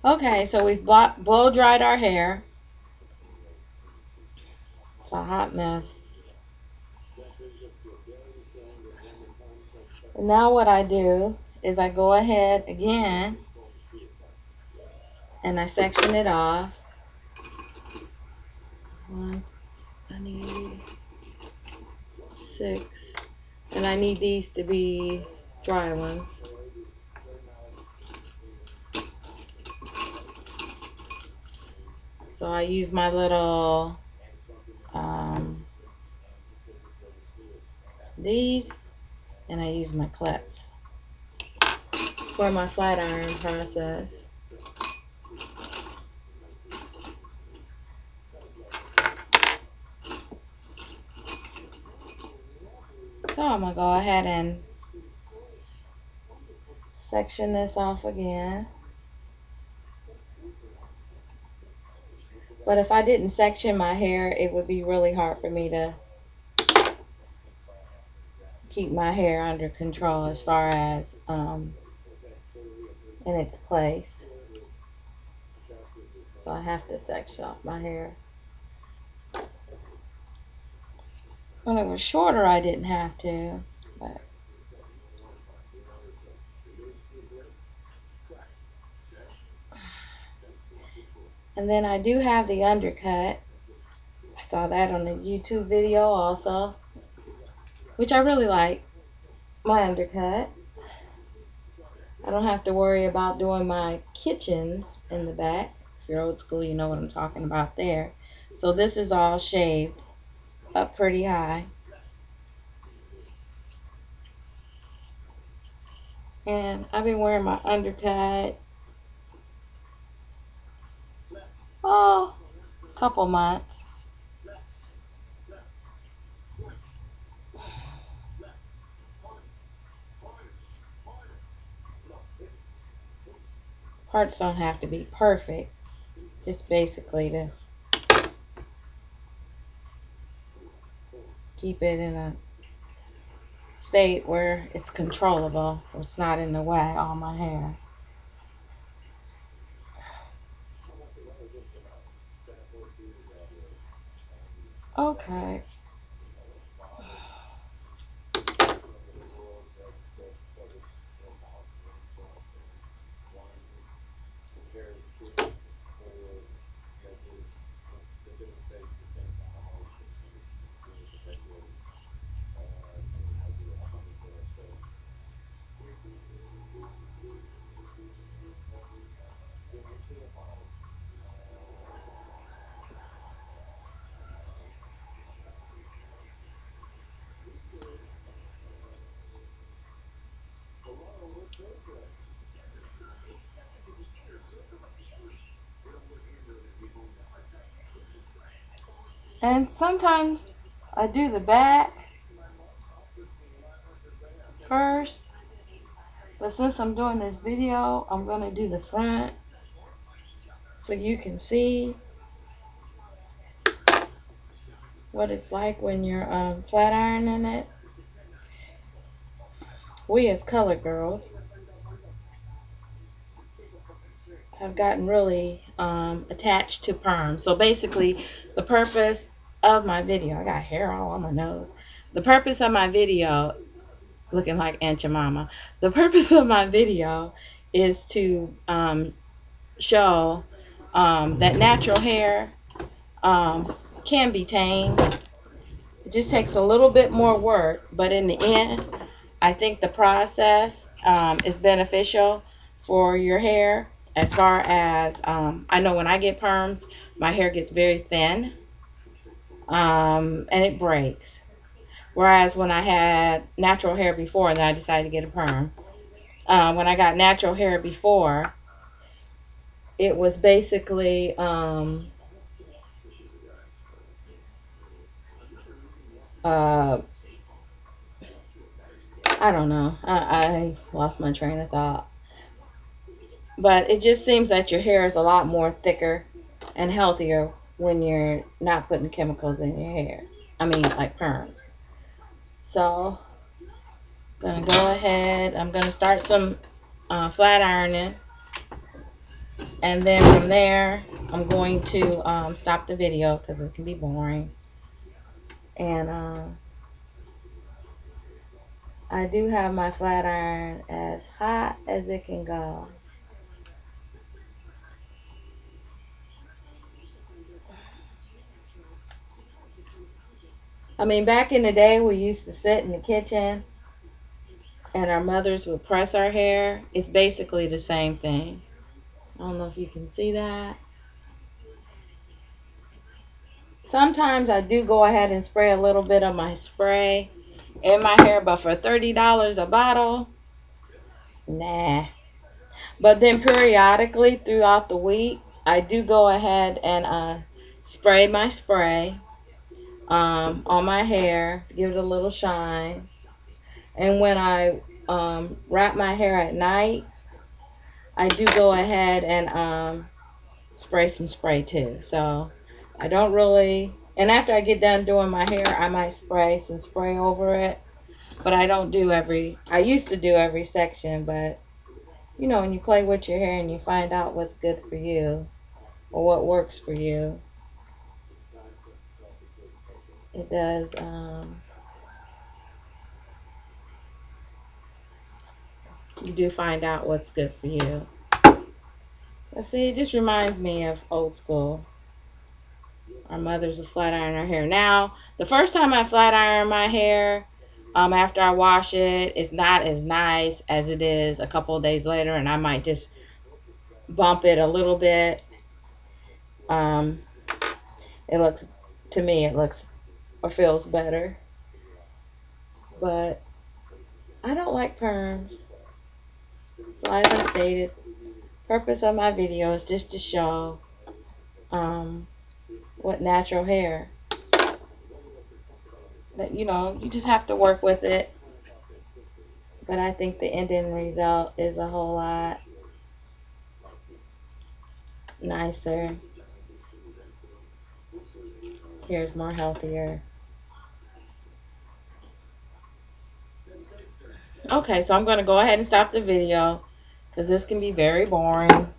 Okay, so we've blow dried our hair. It's a hot mess. And now what I do is I go ahead again and I section it off. One, I need 6, and I need these to be dry ones. So I use my little these, and I use my clips for my flat iron process. So I'm gonna go ahead and section this off again. But if I didn't section my hair, it would be really hard for me to keep my hair under control as far as in its place. So I have to section off my hair. When it was shorter, I didn't have to, but and then I do have the undercut. I saw that on a YouTube video also, which I really like, my undercut. I don't have to worry about doing my kitchens in the back. If you're old school, you know what I'm talking about there. So this is all shaved up pretty high. And I've been wearing my undercut, oh, a couple months. Parts don't have to be perfect. Just basically to keep it in a state where it's controllable, where it's not in the way all my hair. Okay. And sometimes I do the back first, but since I'm doing this video, I'm going to do the front so you can see what it's like when you're flat ironing it. We as color girls have gotten really attached to perm. So basically, the purpose of my video, I got hair all on my nose. The purpose of my video, looking like Aunt Jemima, the purpose of my video is to show that natural hair can be tamed. It just takes a little bit more work, but in the end, I think the process is beneficial for your hair. As far as I know, when I get perms, my hair gets very thin and it breaks. Whereas when I had natural hair before and then I decided to get a perm, when I got natural hair before, it was basically uh, I don't know. I lost my train of thought. But it just seems that your hair is a lot more thicker and healthier when you're not putting chemicals in your hair. I mean, like perms. So, I'm gonna go ahead. I'm gonna start some flat ironing, And then from there, I'm going to stop the video because it can be boring. And I do have my flat iron as hot as it can go. I mean, back in the day, we used to sit in the kitchen and our mothers would press our hair. It's basically the same thing. I don't know if you can see that. Sometimes I do go ahead and spray a little bit of my spray in my hair, but for $30 a bottle, nah. But then periodically throughout the week, I do go ahead and spray my spray on my hair, give it a little shine. And when I wrap my hair at night, I do go ahead and spray some spray too. So I don't really, and after I get done doing my hair, I might spray some spray over it. But I don't do I used to do every section, but you know, when you play with your hair and you find out what's good for you or what works for you, it does, you do find out what's good for you. But see, it just reminds me of old school. Our mothers would flat iron our hair. Now, the first time I flat iron my hair, after I wash it, it's not as nice as it is a couple of days later, and I might just bump it a little bit. Um, it looks, to me, it looks or feels better. But I don't like perms. So as I stated, purpose of my video is just to show what natural hair, that you know, you just have to work with it. But I think the ending result is a whole lot nicer. Hair's more healthier. Okay, so I'm going to go ahead and stop the video because this can be very boring.